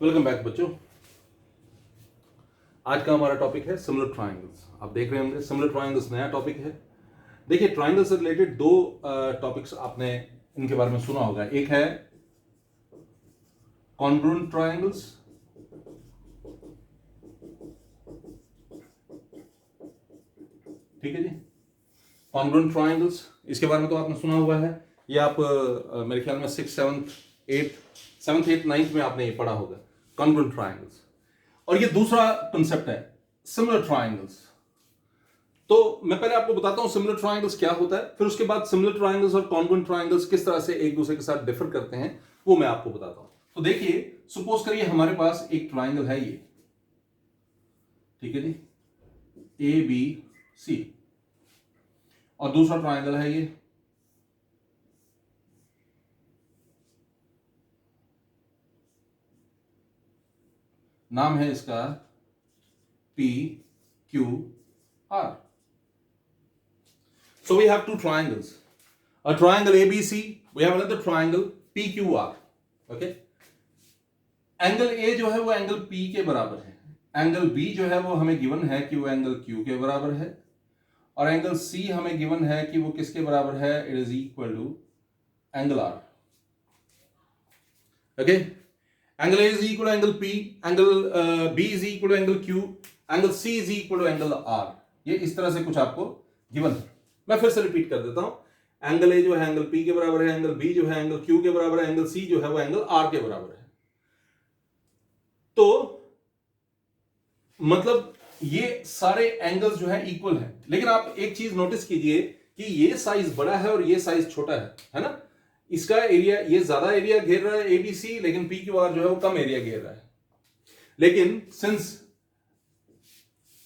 Welcome back बच्चों। आज का हमारा टॉपिक है सिमिलर ट्रायंगल्स। आप देख रहे होंगे सिमिलर ट्रायंगल्स नया टॉपिक है। देखिए ट्रायंगल से रिलेटेड दो टॉपिक्स आपने इनके बारे में सुना होगा। एक है कॉन्ग्रुएंट ट्रायंगल्स, ठीक है जी। कॉन्ग्रुएंट ट्रायंगल्स इसके बारे में तो आपने सुना हुआ है। ये आप मेरे ख्याल में 6th 7th 8th 9th में आपने ये पढ़ा होगा कॉन्ग्रुएंट ट्रायंगल्स। और ये दूसरा कंसेप्ट है सिमिलर ट्रायंगल्स। तो मैं पहले आपको बताता हूं सिमिलर ट्रायंगल्स क्या होता है, फिर उसके बाद सिमिलर ट्रायंगल्स और कॉन्ग्रुएंट ट्रायंगल्स किस तरह से एक दूसरे के साथ डिफर करते हैं वो मैं आपको बताता हूं। तो देखिए सपोज करिए हमारे पास एक ट्रायंगल है ये, ठीक है जी, ए बी सी, और दूसरा ट्रायंगल है ये नाम है इसका P Q are. So we have two triangles, a triangle ABC, we have another triangle PQR, okay? Angle A जो है वो एंगल P के बराबर है, एंगल B जो है वो हमें गिवन है कि वो एंगल Q के बराबर है, और एंगल C हमें गिवन है कि वो किसके बराबर है, it is equal to angle R, okay? Angle A is equal to angle P, angle B is equal to angle Q, angle C is equal to angle R। ये इस तरह से कुछ आपको गिवन है। मैं फिर से रिपीट कर देता हूं। एंगल ए जो है एंगल पी के बराबर है, एंगल बी जो है एंगल क्यू के बराबर है, एंगल सी जो है वो एंगल आर के बराबर है। तो मतलब ये सारे एंगल्स जो है इक्वल है। लेकिन आप एक चीज नोटिस कीजिए कि ये साइज बड़ा है और ये साइज छोटा है ना। इसका एरिया, ये ज्यादा एरिया घेर रहा है एबीसी, लेकिन पी क्यू आर जो है वो कम एरिया घेर रहा है। लेकिन सिंस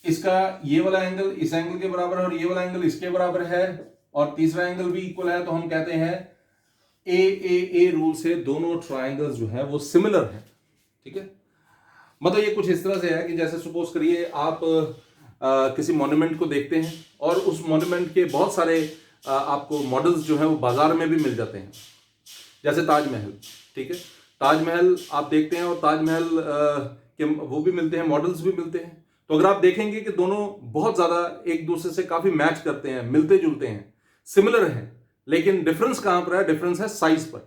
इसका ये वाला एंगल इस एंगल के बराबर है और ये वाला एंगल इसके बराबर है और तीसरा एंगल भी इक्वल है, तो हम कहते हैं ए रूल से दोनों ट्रायंगल्स जो है वो सिमिलर है, ठीक है। मतलब ये कुछ इस तरह से है कि जैसे सपोज करिए आप किसी मॉन्यूमेंट को देखते हैं और उस मॉन्यूमेंट के बहुत सारे आपको मॉडल्स जो है वो बाजार में भी मिल जाते हैं। जैसे ताजमहल, ठीक है, ताजमहल आप देखते हैं और ताजमहल के वो भी मिलते हैं, मॉडल्स भी मिलते हैं। तो अगर आप देखेंगे कि दोनों बहुत ज्यादा एक दूसरे से काफी मैच करते हैं, मिलते जुलते हैं, सिमिलर हैं, लेकिन डिफरेंस कहां पर है? डिफरेंस है साइज पर।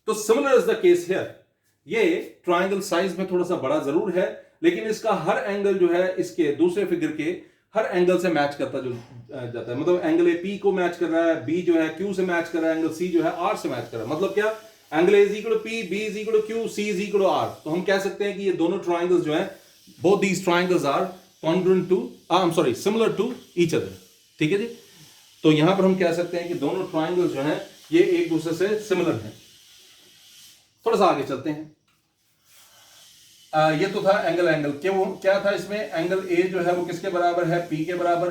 तो similar is the case here. ये ट्रायंगल साइज में थोड़ा सा बड़ा जरूर है, लेकिन इसका हर एंगल जो है इसके दूसरे फिगर के हर एंगल से मैच करता जाता है। मतलब एंगल ए पी को मैच कर रहा है, बी जो है क्यू से मैच कर रहा है, एंगल सी जो है आर से मैच कर रहा है। मतलब क्या? Angle A is equal to P, B is equal to Q, C is equal to R. तो हम कह सकते हैं कि ये दोनों ट्रायंगल्स जो है, both these triangles are congruent to similar to each other, ठीक है जी। तो यहां पर हम कह सकते हैं कि दोनों ट्रायंगल्स जो हैं ये एक दूसरे से सिमिलर हैं। थोड़ा सा आगे चलते हैं। ये तो था एंगल क्या था इसमें? एंगल ए जो है वो किसके बराबर है? पी के बराबर।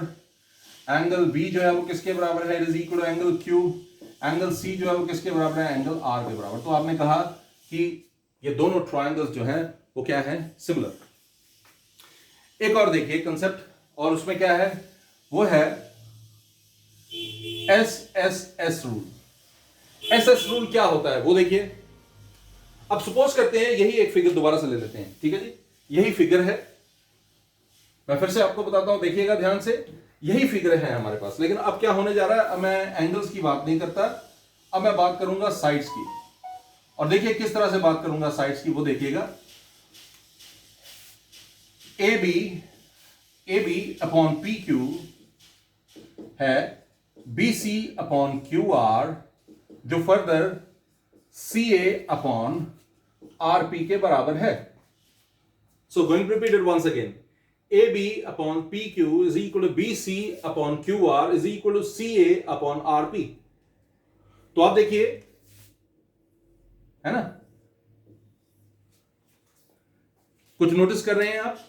एंगल बी जो है वो किसके बराबर है? It is equal to angle Q. Angle C जो है वो किसके बराबर है? एंगल आर के बराबर। तो आपने कहा कि ये दोनों ट्रायंगल्स जो हैं वो क्या है? सिमिलर। एक और देखिए कंसेप्ट, और उसमें क्या है? वो है एस रूल। एस रूल क्या होता है वो देखिए। अब सपोज करते हैं यही एक फिगर दोबारा से ले लेते हैं, ठीक है जी। यही फिगर है, मैं फिर से आपको बताता हूं, देखिएगा ध्यान से। यही फिगर है हमारे पास, लेकिन अब क्या होने जा रहा है? अब मैं एंगल्स की बात नहीं करता, अब मैं बात करूंगा साइड्स की। और देखिए किस तरह से बात करूंगा साइड्स की, वो देखिएगा। AB अपॉन PQ है BC अपॉन QR, जो फर्दर CA अपॉन RP के बराबर है। So going to repeat it once again. AB upon PQ is equal to BC upon QR is equal to CA upon RP। तो आप देखिए, है ना, कुछ नोटिस कर रहे हैं आप?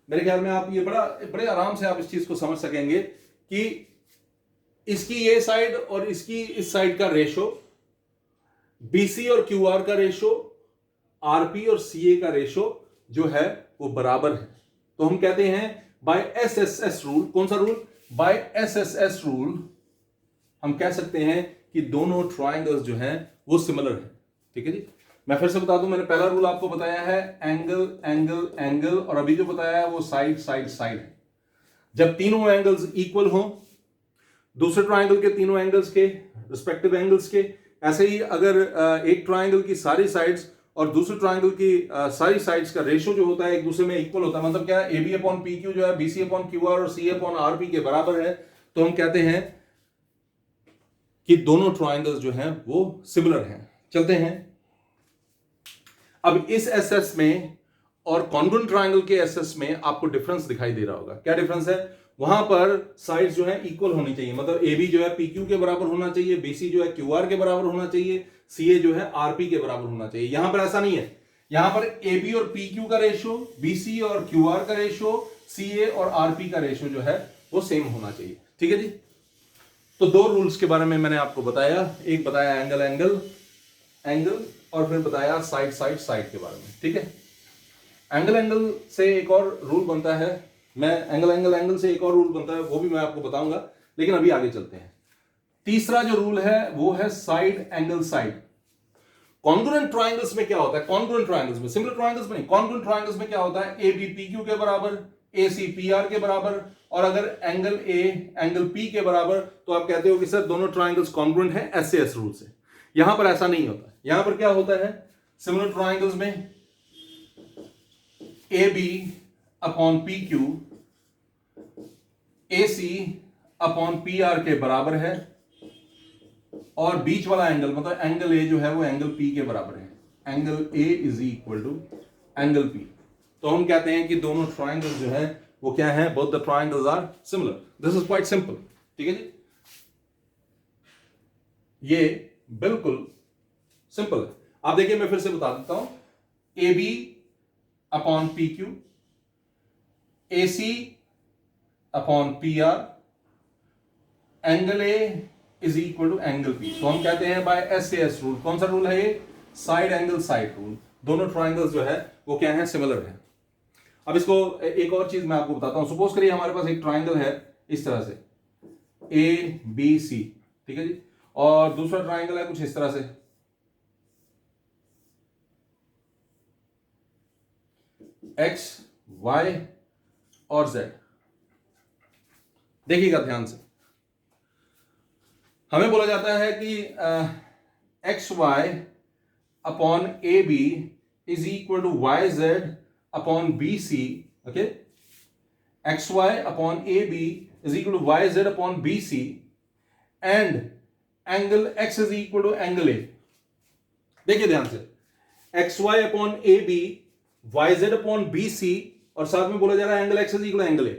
मेरे ख्याल में आप ये बड़े आराम से आप इस चीज को समझ सकेंगे कि इसकी ये साइड और इसकी इस साइड का रेशो, बीसी और क्यूआर का रेशो, आरपी और सीए का रेशो जो है वो बराबर है। तो हम कहते हैं बाय एसएसएस रूल। कौन सा रूल? बाय एसएसएस रूल हम कह सकते हैं कि दोनों ट्रायंगल्स जो हैं वो सिमिलर है, ठीक है जी। मैं फिर से बता दूं, मैंने पहला रूल आपको बताया है एंगल एंगल एंगल, और अभी जो बताया है वो साइड साइड साइड है। जब तीनों एंगल्स इक्वल हो, दूसरे ट्राइंगल के तीनों एंगल्स के रिस्पेक्टिव एंगल्स के, ऐसे ही अगर एक ट्राइंगल की सारी साइड्स और दूसरे ट्राइंगल की सारी साइड्स का रेशियो जो होता है एक दूसरे में इक्वल होता है, मतलब क्या A B upon P Q जो है B C upon Q R और सी अपॉन आर पी के बराबर है, तो हम कहते हैं कि दोनों ट्राइंगल्स जो हैं वो सिमिलर हैं। चलते हैं अब इस एसएस में और कॉन्ग्रुएंट ट्राइंगल के एसएस में आपको डिफरेंस दिखाई दे रहा होगा। क्या डिफरेंस है? वहां पर साइड्स जो है इक्वल होनी चाहिए, मतलब ए बी जो है पी क्यू के बराबर होना चाहिए, बी सी जो है क्यू आर के बराबर होना चाहिए, सी ए जो है आर पी के बराबर होना चाहिए। यहां पर ऐसा नहीं है, यहां पर ए बी और पी क्यू का रेशियो, बी सी और क्यू आर का रेशियो, सी ए और आर पी का रेशियो जो है वो सेम होना चाहिए। ठीक है जी। तो दो रूल्स के बारे में मैंने आपको बताया, एक बताया एंगल एंगल एंगल और फिर बताया साइड साइड साइड के बारे में। ठीक है। एंगल एंगल से एक और रूल बनता है, मैं एंगल एंगल एंगल से एक और रूल बनता है, वो भी मैं आपको बताऊंगा, लेकिन अभी आगे चलते हैं। तीसरा जो रूल है वो है side angle side. Congruent triangles में क्या होता है? कॉन्ग्रुएंट ट्रायंगल्स में, सिमिलर ट्रायंगल्स में नहीं, कॉन्ग्रुएंट ट्रायंगल्स में क्या होता है? ए बी पी क्यू के बराबर, ए सी पी आर के बराबर, और अगर एंगल ए एंगल पी के बराबर तो आप कहते हो कि सर दोनों ट्रायंगल्स कॉन्ग्रुएंट है एसएएस रूल से। यहां पर ऐसा नहीं होता। यहां पर क्या होता है? सिमिलर ट्रायंगल्स में A B upon P Q A C upon P R के बराबर है, और बीच वाला एंगल मतलब एंगल ए जो है वो एंगल पी के बराबर है। Angle A is equal to angle P. तो हम कहते हैं कि दोनों ट्रायंगल्स जो है वो क्या है? Both the triangles are similar. This is quite simple. ठीक है जी, ये बिल्कुल सिंपल है। आप देखिए, मैं फिर से बता देता हूं, A B upon P Q, A C upon P R, angle A is equal to angle P. तो हम कहते हैं बाय एसएएस रूल। कौन सा रूल है ये? Side angle side rule. दोनों ट्रायंगल्स जो है वो क्या है? सिमिलर है। अब इसको एक और चीज मैं आपको बताता हूं। सपोज करिए हमारे पास एक ट्रायंगल है इस तरह से, ए बी सी, ठीक है जी, और दूसरा ट्रायंगल है कुछ इस तरह से, एक्स वाई और जेड। देखिएगा ध्यान से, हमें बोला जाता है कि X Y upon A B is equal to Y Z upon B C. Okay, X Y upon A B is equal to Y Z upon B C and angle X is equal to angle A. देखिए ध्यान से, X Y upon A B Y Z upon B C, और साथ में बोला जा रहा है angle X is equal angle A.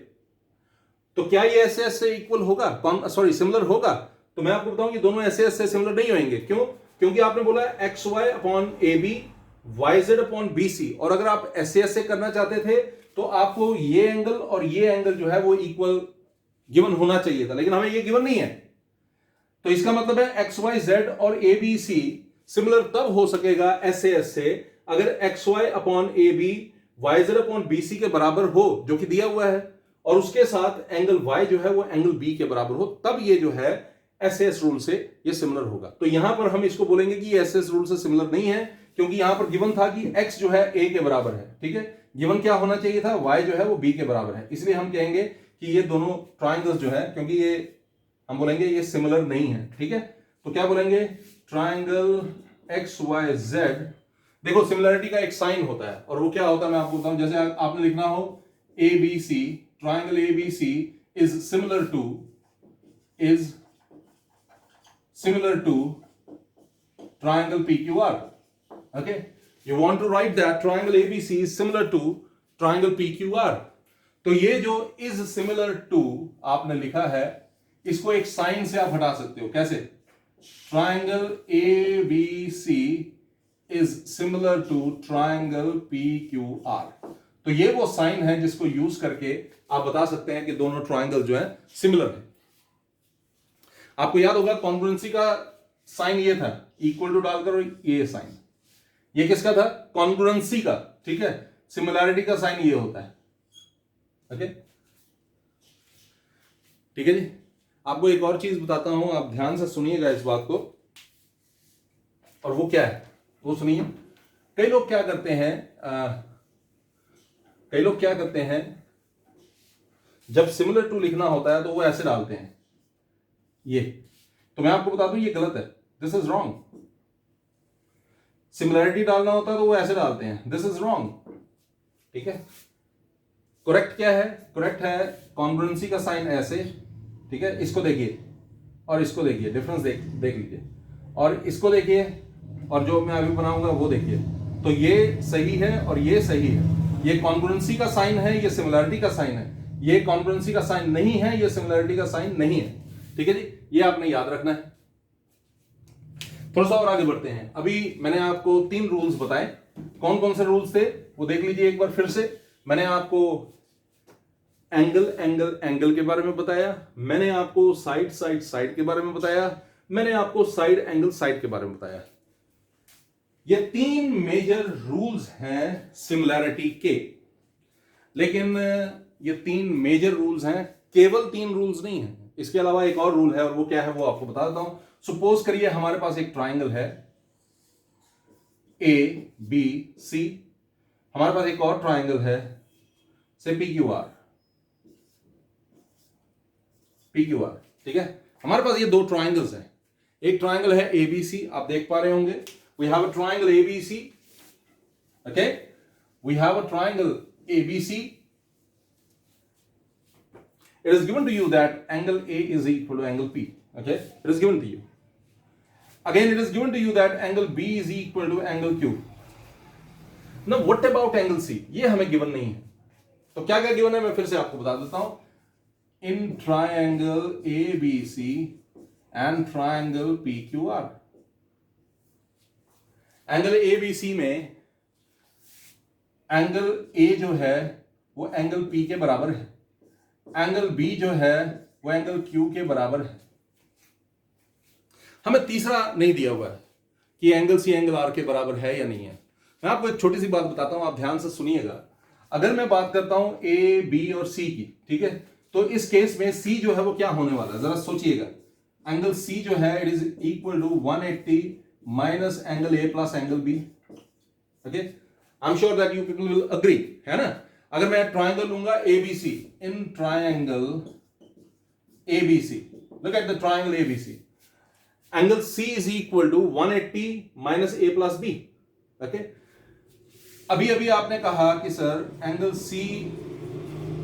तो क्या ये ऐसे ऐसे इक्वल होगा? सॉरी, सिमिलर होगा? तो मैं आपको बताऊं कि दोनों ऐसे ऐसे सिमिलर नहीं होंगे। क्यों? क्योंकि आपने बोला X Y upon A B Y Z upon B C, और अगर आप ऐसे ऐसे करना चाहते थे तो आपको ये एंगल और ये एंगल जो है वो इक्वल गिवन होना चाहिए था, लेकिन हमें ये गिवन नहीं है। तो इसका मतलब है एक्स वाई जेड और ए बी सी सिमिलर तब हो सकेगा ऐसे ऐसे अगर X Y upon A B Y Z upon B C के बराबर हो, जो कि दिया हुआ है, और उसके साथ एंगल y जो है वो एंगल b के बराबर हो, तब ये जो है एसएस रूल से ये सिमिलर होगा। तो यहां पर हम इसको बोलेंगे कि ये एसएस रूल से सिमिलर नहीं है, क्योंकि यहां पर गिवन था कि x जो है a के बराबर है। ठीक है, गिवन क्या होना चाहिए था? y जो है वो b के बराबर है। इसलिए हम कहेंगे कि ये दोनों ट्राइंगल्स जो है, क्योंकि ये हम बोलेंगे ये सिमिलर नहीं है। ठीक है, तो क्या बोलेंगे? Triangle X Y Z. देखो, सिमिलरिटी का एक साइन होता है, और वो क्या होता है मैं आपको बताऊं। जैसे आपने लिखना हो A B C, triangle ABC is similar to triangle PQR. Okay, you want to write that triangle ABC is similar to triangle PQR. तो ये जो is similar to आपने लिखा है, इसको एक साइन से आप हटा सकते हो। कैसे? triangle ABC is similar to triangle PQR। तो ये वो साइन है जिसको यूज करके आप बता सकते हैं कि दोनों ट्रायंगल जो है सिमिलर है। आपको याद होगा कॉन्ग्रुएंसी का साइन ये था, इक्वल टू डालकर ये साइन, ये किसका था? कॉन्ग्रुएंसी का। ठीक है, सिमिलैरिटी का साइन ये होता है। ओके, ठीक है जी। आपको एक और चीज बताता हूं, आप ध्यान से सुनिएगा इस बात को, और वो क्या है वो सुनिए। कई लोग क्या करते हैं, कई लोग क्या करते हैं, जब सिमिलर टू लिखना होता है तो वो ऐसे डालते हैं ये। तो मैं आपको बता दूं ये गलत है, दिस इज रॉन्ग। सिमिलैरिटी डालना होता है तो वो ऐसे डालते हैं, दिस इज रॉन्ग। ठीक है, करेक्ट क्या है? करेक्ट है कॉन्ग्रुएंसी का साइन ऐसे। ठीक है, इसको देखिए और इसको देखिए, डिफरेंस देख लीजिए, और इसको देखिए और जो मैं अभी बनाऊंगा वो देखिए। तो ये सही है और ये सही है। ये कॉन्ग्रुएंसी का साइन है, ये सिमिलैरिटी का साइन है। ये कॉन्ग्रुएंसी का साइन नहीं है, ये सिमिलैरिटी का साइन नहीं है। ठीक है जी, ये आपने याद रखना है। थोड़ा सा और आगे बढ़ते हैं। अभी मैंने आपको 3 रूल्स बताए। कौन कौन से रूल्स थे वो देख लीजिए एक बार फिर से। मैंने आपको एंगल के बारे में बताया, मैंने आपको साइड के बारे में बताया, मैंने आपको साइड एंगल साइड के बारे में बताया। ये 3 मेजर रूल्स हैं सिमिलैरिटी के। लेकिन ये 3 मेजर रूल्स हैं, केवल 3 रूल्स नहीं है, इसके अलावा एक और रूल है, और वो क्या है वो आपको बता देता हूं। सपोज करिए हमारे पास एक ट्राइंगल है ABC, हमारे पास एक और ट्राइंगल है से PQR। ठीक है, हमारे पास ये 2 ट्राइंगल्स हैं। एक ट्राइंगल है ABC, आप देख पा रहे होंगे। We have a triangle ABC, okay, we have a triangle ABC. It is given to you that angle A is equal to angle P. Okay, it is given to you. Again, it is given to you that angle B is equal to angle Q. Now, what about angle C? ये हमें given नहीं है। तो क्या क्या given है मैं फिर से आपको बता देता हूं। In triangle ABC and triangle PQR, angle ABC में एंगल A जो है वो एंगल P के बराबर है, एंगल B जो है वो एंगल Q के बराबर है। हमें तीसरा नहीं दिया हुआ है कि एंगल C एंगल R के बराबर है या नहीं है। मैं आपको एक छोटी सी बात बताता हूं, आप ध्यान से सुनिएगा। अगर मैं बात करता हूं A, B और C की, ठीक है, तो इस केस में C जो है वो क्या होने वाला है, जरा सोचिएगा। एंगल C जो है it is equal to 180 minus angle A plus angle B। Okay, I am sure that you people will agree, है ना। अगर मैं ट्राइंगल लूंगा ABC, in triangle ABC, look at the triangle ABC, angle C is equal to 180 minus A plus B। Okay, अभी अभी आपने कहा कि सर एंगल C,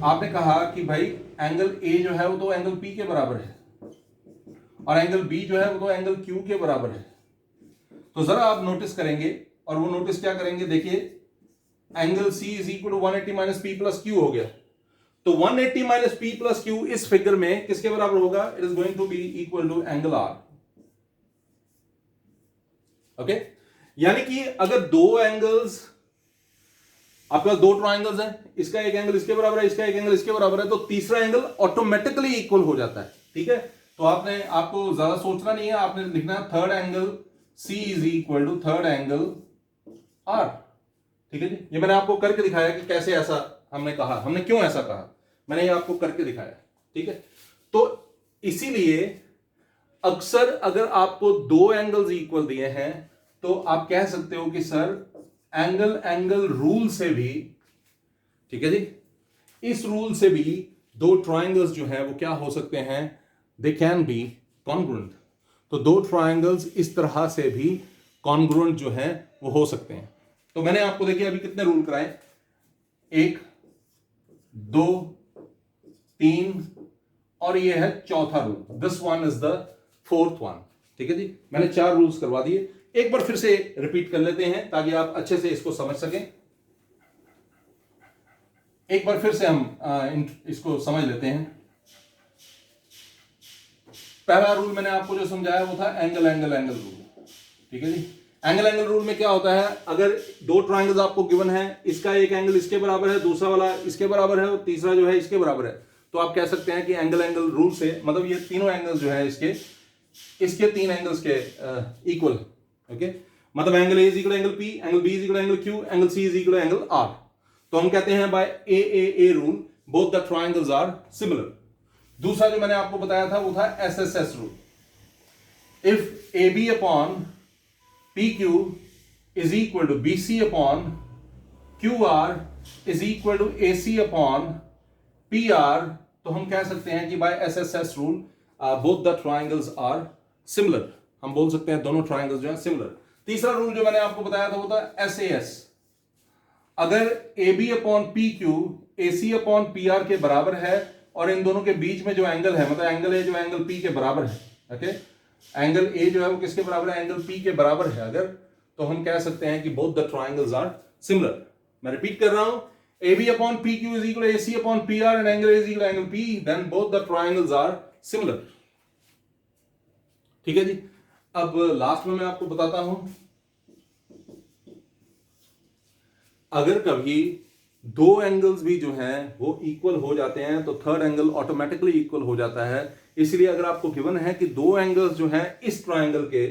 आपने कहा कि भाई एंगल A जो है वो तो एंगल P के बराबर है और एंगल B जो है वो तो एंगल Q के बराबर है। तो जरा आप नोटिस करेंगे, और वो नोटिस क्या करेंगे, देखिए angle C is equal to 180 minus P plus Q हो गया। तो 180 माइनस P प्लस Q इस फिगर में किसके बराबर होगा? It is going to be equal to angle R। Okay, यानी कि अगर 2 एंगल्स, आपके पास 2 ट्राइंगल्स हैं, इसका एक एंगल इसके बराबर है, इसका एक एंगल इसके बराबर है, तो तीसरा एंगल ऑटोमेटिकली इक्वल हो जाता है। ठीक है, तो आपको ज्यादा सोचना नहीं है, आपने लिखना है third angle C is equal to third angle R। ठीक है जी, ये मैंने आपको करके दिखाया कि कैसे ऐसा हमने कहा, हमने क्यों ऐसा कहा, मैंने ये आपको करके दिखाया। ठीक है, तो इसीलिए अक्सर अगर आपको 2 एंगल्स इक्वल दिए हैं तो आप कह सकते हो कि सर एंगल रूल से भी, ठीक है जी, इस रूल से भी 2 ट्राइंगल्स जो है वो क्या हो सकते हैं, दे कैन बी कॉन्ग्रुएंट। तो 2 ट्राइंगल्स इस तरह से भी कॉन्ग्रुएंट जो है वो हो सकते हैं। तो मैंने आपको देखिए अभी कितने रूल कराए, 1, 2, 3 और ये है चौथा rule, this one is the 4th one. ठीक है जी, मैंने 4 रूल्स करवा दिए। एक बार फिर से रिपीट कर लेते हैं ताकि आप अच्छे से इसको समझ सकें। एक बार फिर से हम इसको समझ लेते हैं। पहला रूल मैंने आपको जो समझाया वो था एंगल रूल। ठीक है जी, एंगल रूल में क्या होता है, अगर 2 ट्राइंगल्स आपको गिवन है, इसका एक एंगल इसके बराबर है, दूसरा वाला इसके बराबर है और तीसरा जो है इसके बराबर है, तो आप कह सकते हैं कि एंगल रूल से मतलब ये तीनों एंगल्स जो है इसके 3 एंगल्स के इक्वल। ओके, मतलब angle A is equal angle P, angle B is equal angle Q, angle C is equal angle R। तो हम कहते हैं by AAA rule both the triangles are similar. दूसरा जो मैंने आपको बताया था वो था SSS rule, if AB upon PQ is equal to BC upon QR is equal to AC upon PR, तो हम कह सकते हैं कि bye SSS rule both the triangles are similar. हम बोल सकते हैं दोनों ट्राइंगल्स जो है सिमिलर। तीसरा रूल जो मैंने आपको बताया था वो था SAS। अगर AB upon PQ AC upon PR के बराबर है और इन दोनों के बीच में जो एंगल है, मतलब एंगल A जो एंगल P के बराबर है, ओके, एंगल A जो है वो किसके बराबर है, एंगल P के बराबर है अगर, तो हम कह सकते हैं कि both the triangles are similar. मैं रिपीट कर रहा हूं, AB upon PQ is equal to AC upon PR and angle A is equal to angle P, then both the triangles are similar। ठीक है जी। अब लास्ट में मैं आपको बताता हूं, अगर कभी दो एंगल्स भी जो हैं वो इक्वल हो जाते हैं तो थर्ड एंगल ऑटोमेटिकली इक्वल हो जाता है। इसलिए अगर आपको गिवन है कि दो एंगल्स जो हैं इस ट्राइंगल के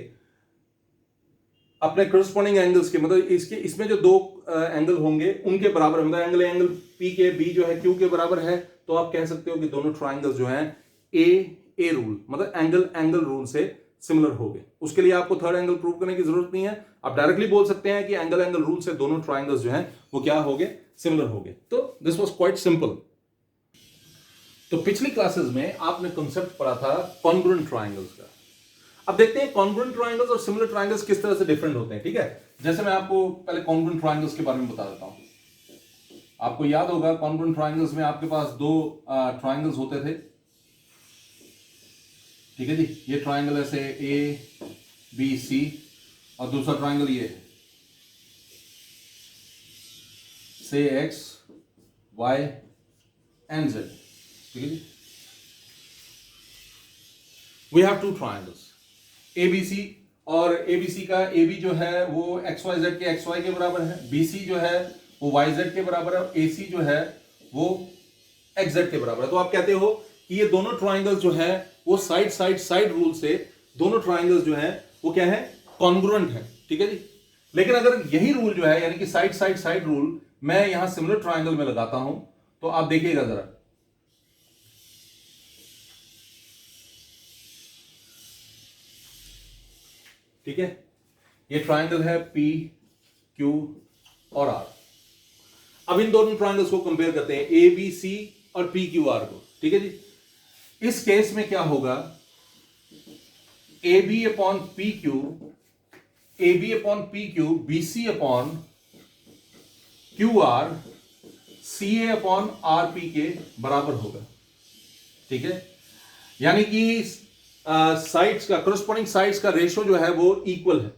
अपने करस्पॉन्डिंग एंगल्स के, मतलब इसमें जो दो एंगल होंगे उनके बराबर, मतलब एंगल P के B जो है Q के बराबर है, तो आप कह सकते हो कि दोनों ट्राइंगल्स जो हैं ए रूल, मतलब एंगल रूल से सिमिलर हो गए। उसके लिए आपको थर्ड एंगल प्रूव करने की जरूरत नहीं है, आप डायरेक्टली बोल सकते हैं कि एंगल रूल से दोनों ट्राइंगल्स जो हैं वो क्या हो गए, सिमिलर हो गए। तो दिस वाज क्वाइट सिंपल। तो पिछली क्लासेस में आपने कंसेप्ट पढ़ा था कॉन्ग्रुएंट ट्राइंगल्स का। अब देखते हैं कॉन्ग्रुएंट ट्राइंगल्स और सिमिलर ट्राइंगल्स किस तरह से डिफरेंट होते हैं। ठीक है, जैसे मैं आपको पहले कॉन्ग्रुएंट ट्राइंगल्स के बारे में बता देता हूं। आपको याद होगा कॉन्ग्रुएंट ट्राइंगल्स में आपके पास दो ट्राइंगल्स होते थे। ठीक है जी, ये ट्राइंगल ऐसे ABC और दूसरा ट्राइंगल ये है से X Y and Z। ठीक है जी, we have two triangles ABC, और ABC का AB जो है वो XYZ के XY के बराबर है, BC जो है वो YZ के बराबर है, और AC जो है वो XZ के बराबर है। तो आप कहते हो कि ये दोनों ट्राइंगल्स जो है वो साइड रूल से दोनों ट्राइंगल्स जो है वो क्या है, कॉन्ग्रुएंट है। ठीक है जी, लेकिन अगर यही रूल जो है यानी कि साइड रूल मैं यहां सिमिलर ट्राइंगल में लगाता हूं, तो आप देखिएगा जरा, ठीक है, ये ट्राइंगल है P Q और R। अब इन दोनों ट्राइंगल्स को कंपेयर करते हैं ABC और PQR को। ठीक है जी, इस केस में क्या होगा, AB upon PQ BC upon QR CA upon RP के बराबर होगा। ठीक है, यानी कि साइड्स का, करस्पॉन्डिंग साइड्स का रेशियो जो है वो इक्वल है।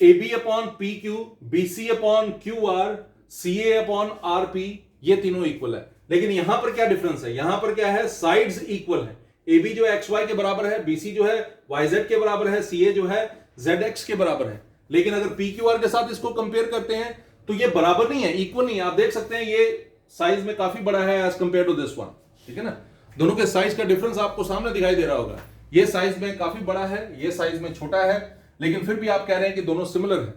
AB upon PQ BC upon QR CA upon RP ये तीनों इक्वल है। लेकिन यहां पर क्या डिफरेंस है, यहां पर क्या है, साइड्स इक्वल है। AB जो XY के बराबर है, BC जो है YZ के बराबर है, CA जो है ZX के बराबर है। लेकिन अगर PQR के साथ इसको कंपेयर करते हैं तो ये बराबर नहीं है, इक्वल नहीं है। आप देख सकते हैं ये साइज में काफी बड़ा है as compare to this one. ठीक है ना, दोनों के साइज का डिफरेंस आपको सामने दिखाई दे रहा होगा। ये साइज में काफी बड़ा है, ये साइज में छोटा है, लेकिन फिर भी आप कह रहे हैं कि दोनों सिमिलर है।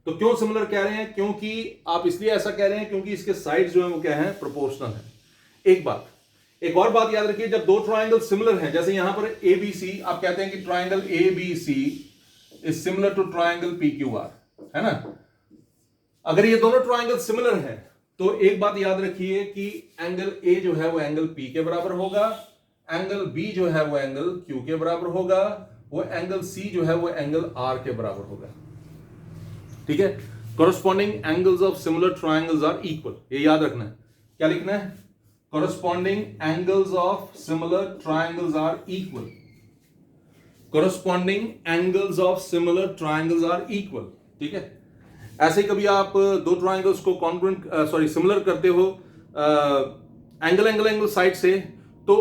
तो क्यों सिमिलर कह रहे हैं, क्योंकि आप इसलिए ऐसा कह रहे हैं क्योंकि इसके साइड्स जो है वो क्या है, प्रोपोर्शनल है। एक और बात याद रखिए, जब दो ट्राइंगल सिमिलर हैं, जैसे यहां पर ABC, आप कहते हैं कि triangle ABC is similar to triangle PQR, है ना। अगर ये दोनों ट्राइंगल सिमिलर हैं तो एक बात याद रखिए कि एंगल A जो है वो एंगल P के बराबर होगा, एंगल B जो है वो एंगल Q के बराबर होगा, वो एंगल C जो है वो एंगल R के बराबर होगा। ठीक है, corresponding angles of similar triangles are equal, ये याद रखना है। क्या लिखना है, corresponding angles of similar triangles are equal, corresponding angles of similar triangles are equal। ठीक है, ऐसे कभी आप दो ट्राइंगल्स को कॉन्ग्रुएंट सिमिलर करते हो एंगल साइड से, तो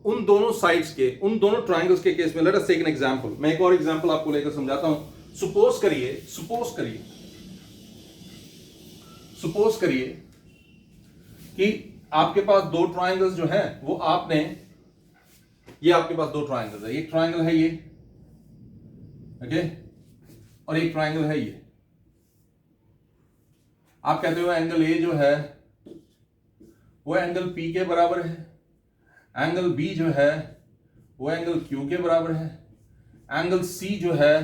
उन दोनों साइड्स के, उन दोनों ट्राइंगल्स के केस में let us take an example. मैं एक और एग्जांपल आपको लेकर समझाता हूं। सपोज करिए कि आपके पास दो ट्राइंगल्स जो हैं वो आपने, ये आपके पास दो ट्राइंगल्स है, एक ट्राइंगल है ये, ओके, और एक ट्राइंगल है ये। आप कहते हो एंगल A जो है वो एंगल P के बराबर है, एंगल B जो है वो एंगल Q के बराबर है, एंगल C जो है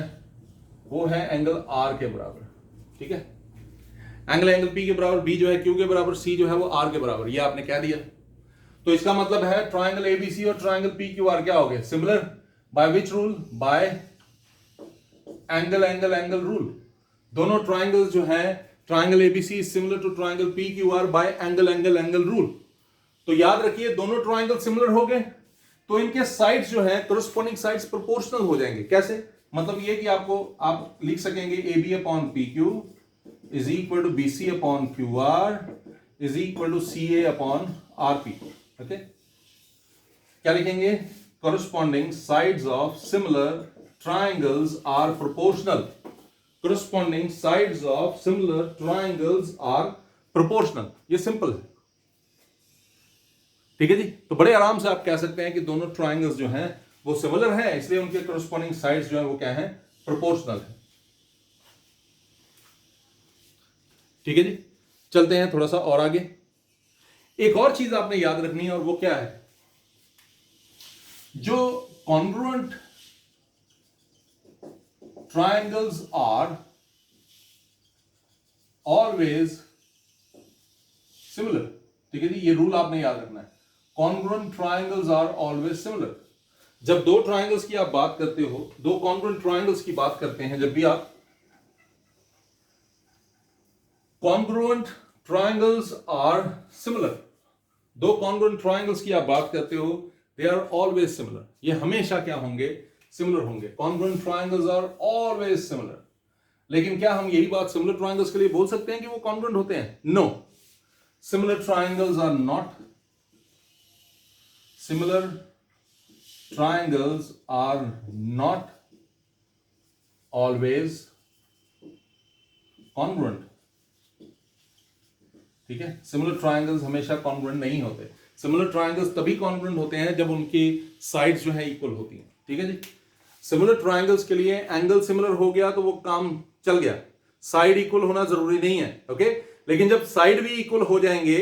वो है एंगल R के बराबर। ठीक है, एंगल पी के बराबर, बी जो है क्यू के बराबर, सी जो है वो आर के बराबर, ये आपने कह दिया। तो इसका मतलब है ट्राइंगल एबीसी और ट्राइंगल पी क्यू आर क्या हो गए, similar. By which rule, by angle rule. दोनों ट्राइंगल्स जो हैं, triangle ABC similar to triangle P Q R by angle rule. तो याद रखिए दोनों ट्राइंगल सिमिलर हो गए, तो इनके साइड्स जो हैं कोरस्पॉन्डिंग साइड्स प्रोपोर्शनल हो जाएंगे। कैसे, मतलब ये कि आप लिख सकेंगे A B upon P Q is equal to B C upon Q R is equal to C A upon R P. Okay, क्या लिखेंगे, corresponding sides of similar triangles are proportional. Corresponding sides of similar triangles are proportional. ये simple है, ठीक है जी। तो बड़े आराम से आप कह सकते हैं कि दोनों ट्राइंगल्स जो हैं वो सिमिलर हैं, इसलिए उनके corresponding sides जो हैं वो क्या हैं, प्रोपोर्शनल है। ठीक है जी, चलते हैं थोड़ा सा और आगे। एक और चीज आपने याद रखनी है, और वो क्या है, जो congruent triangles are always similar. ठीक है जी, ये रूल आपने याद रखना है, congruent triangles are always similar. जब दो ट्राइंगल्स की आप बात करते हो, दो कॉन्ग्रुएंट ट्राइंगल्स की बात करते हैं, जब भी आप कॉन्ग्रुएंट ट्राइंगल्स आर सिमिलर, दो कॉन्ग्रुएंट ट्राइंगल्स की आप बात करते हो, दे आर ऑलवेज सिमिलर। ये हमेशा क्या होंगे, सिमिलर होंगे। Congruent triangles are always similar. लेकिन क्या हम यही बात सिमिलर ट्राइंगल्स के लिए बोल सकते हैं कि वो कॉन्ग्रुएंट होते हैं? No, similar triangles are not, similar triangles are not always congruent. ठीक है, सिमिलर ट्राइंगल्स हमेशा कॉन्ग्रुएंट नहीं होते। सिमिलर ट्राइंगल्स तभी कॉन्ग्रुएंट होते हैं जब उनकी साइड्स जो है इक्वल होती हैं। ठीक है जी, सिमिलर ट्राइंगल्स के लिए एंगल सिमिलर हो गया तो वो काम चल गया, साइड इक्वल होना जरूरी नहीं है। ओके, लेकिन जब साइड भी इक्वल हो जाएंगे,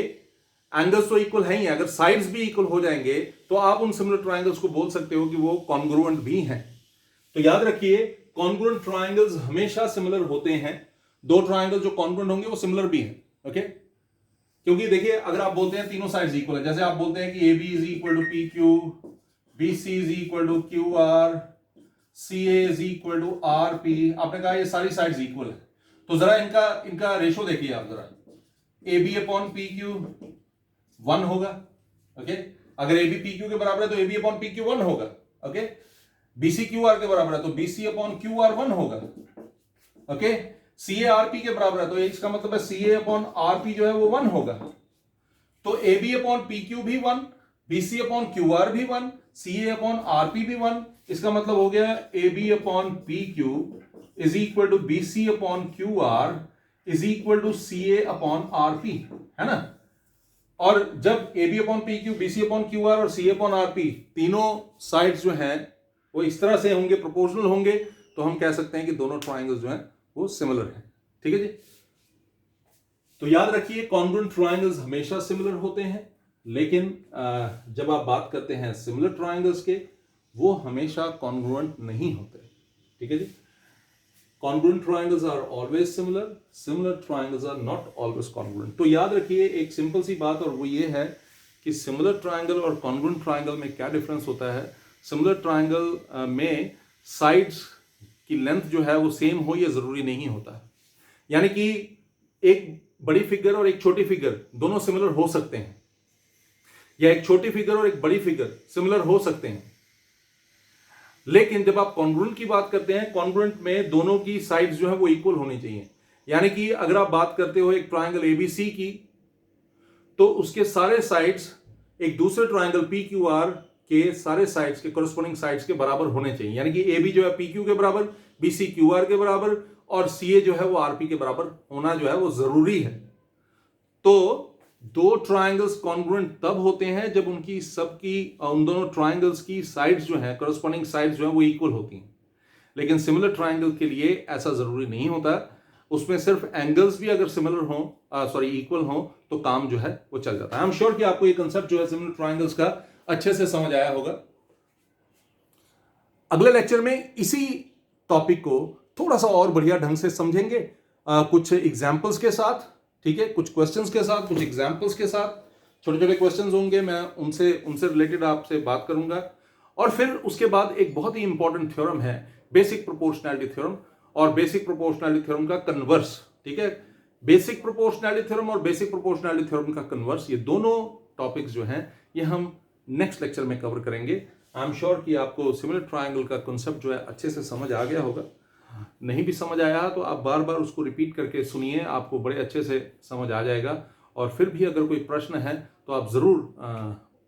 एंगल्स तो इक्वल है ही, अगर साइड्स भी इक्वल हो जाएंगे तो आप उन सिमिलर ट्राइंगल्स को बोल सकते हो कि वो कॉन्ग्रुएंट भी हैं। तो याद रखिए, कॉन्ग्रुएंट ट्राइंगल्स हमेशा सिमिलर होते हैं। दो ट्राइंगल जो कॉन्ग्रुएंट होंगे वो सिमिलर भी हैं। ओके, क्योंकि देखिए अगर आप बोलते हैं तीनों साइड्स इक्वल है, जैसे आप बोलते हैं कि A B is equal to P Q, B C is equal to Q R, C A is equal to R P, आपने कहा ये सारी साइड्स इक्वल है, तो जरा इनका रेशो देखिए आप जरा, A B upon P Q 1 होगा। ओके, अगर ए बी पी क्यू के बराबर है तो A B upon P Q 1 होगा। Okay, B C Q R के बराबर है तो B C upon Q R 1 होगा। Okay, C A R P के बराबर है तो इसका मतलब है C A upon R P जो है वो 1 होगा। तो A B upon P Q भी 1, B C upon Q R भी 1, C A upon R P भी 1। इसका मतलब हो गया A B upon P Q is equal to B C upon Q R is equal to C A upon R P, है ना। और जब A B upon P Q, B C upon Q R और C A upon R P तीनों sides जो हैं वो इस तरह से होंगे, प्रोपोर्शनल होंगे, तो हम कह सकते हैं कि दोनों ट्राइंगल्स जो हैं वो सिमिलर है। ठीक है जी, तो याद रखिए कॉन्ग्रुएंट ट्राइंगल्स हमेशा सिमिलर होते हैं, लेकिन जब आप बात करते हैं सिमिलर ट्राइंगल्स के, वो हमेशा कॉन्ग्रुएंट नहीं होते। ठीक है जी, congruent triangles are always similar, similar triangles are not always congruent. तो याद रखिए एक सिंपल सी बात, और वो ये है कि सिमिलर ट्राइंगल और कॉन्ग्रुएंट ट्राइंगल में क्या डिफरेंस होता है। सिमिलर ट्राइंगल में साइड्स की लेंथ जो है वो सेम हो, ये जरूरी नहीं होता है। यानी कि एक बड़ी फिगर और एक छोटी फिगर दोनों सिमिलर हो सकते हैं, या एक छोटी फिगर और एक बड़ी फिगर सिमिलर हो सकते हैं, लेकिन जब आप कॉन्ग्रुएंट की बात करते हैं, कॉन्ग्रुएंट में दोनों की साइड्स जो है वो इक्वल होनी चाहिए। यानी कि अगर आप बात करते हो एक ट्राइंगल एबीसी की, तो उसके सारे साइड्स एक दूसरे ट्राइंगल पी क्यू आर के सारे साइड्स के कोरस्पॉन्डिंग साइड्स के बराबर होने चाहिए। यानी कि ए बी जो है पी क्यू के बराबर, बी सी क्यू आर के बराबर, और सी ए जो है वो आर पी के बराबर होना जो है वो जरूरी है। तो दो ट्राइंगल्स कॉन्ग्रुएंट तब होते हैं जब उनकी उन दोनों ट्राइंगल्स की साइड्स जो है, कोरस्पॉन्डिंग साइड्स जो है वो इक्वल होती हैं। लेकिन सिमिलर ट्राइंगल के लिए ऐसा जरूरी नहीं होता, उसमें सिर्फ एंगल्स भी अगर सिमिलर हो, इक्वल हो, तो काम जो है वो चल जाता है। आई एम श्योर कि आपको ये कंसेप्ट जो है सिमिलर ट्राइंगल्स का अच्छे से समझ आया होगा। अगले लेक्चर में इसी टॉपिक को थोड़ा सा और बढ़िया ढंग से समझेंगे, कुछ एग्जाम्पल्स के साथ, ठीक है, कुछ क्वेश्चंस के साथ, कुछ एग्जाम्पल्स के साथ, छोटे छोटे क्वेश्चंस होंगे, मैं उनसे रिलेटेड आपसे बात करूंगा। और फिर उसके बाद एक बहुत ही इंपॉर्टेंट थ्योरम है बेसिक प्रोपोर्शनैलिटी थ्योरम, और बेसिक प्रोपोर्शनैलिटी थ्योरम का कन्वर्स, ठीक है। बेसिक प्रोपोर्शनैलिटी थ्योरम और बेसिक प्रोपोर्शनैलिटी थ्योरम का कन्वर्स, ये दोनों टॉपिक्स जो हैं ये हम नेक्स्ट लेक्चर में कवर करेंगे। आई एम श्योर कि आपको सिमिलर ट्रायंगल का कॉन्सेप्ट जो है अच्छे से समझ आ गया होगा। नहीं भी समझ आया तो आप बार बार उसको रिपीट करके सुनिए, आपको बड़े अच्छे से समझ आ जाएगा। और फिर भी अगर कोई प्रश्न है तो आप ज़रूर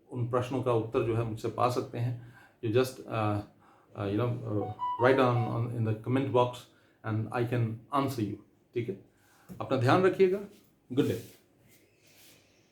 उन प्रश्नों का उत्तर जो है मुझसे पा सकते हैं। You just right on in the comment box and I can answer you, ठीक है। अपना ध्यान रखिएगा। Good day.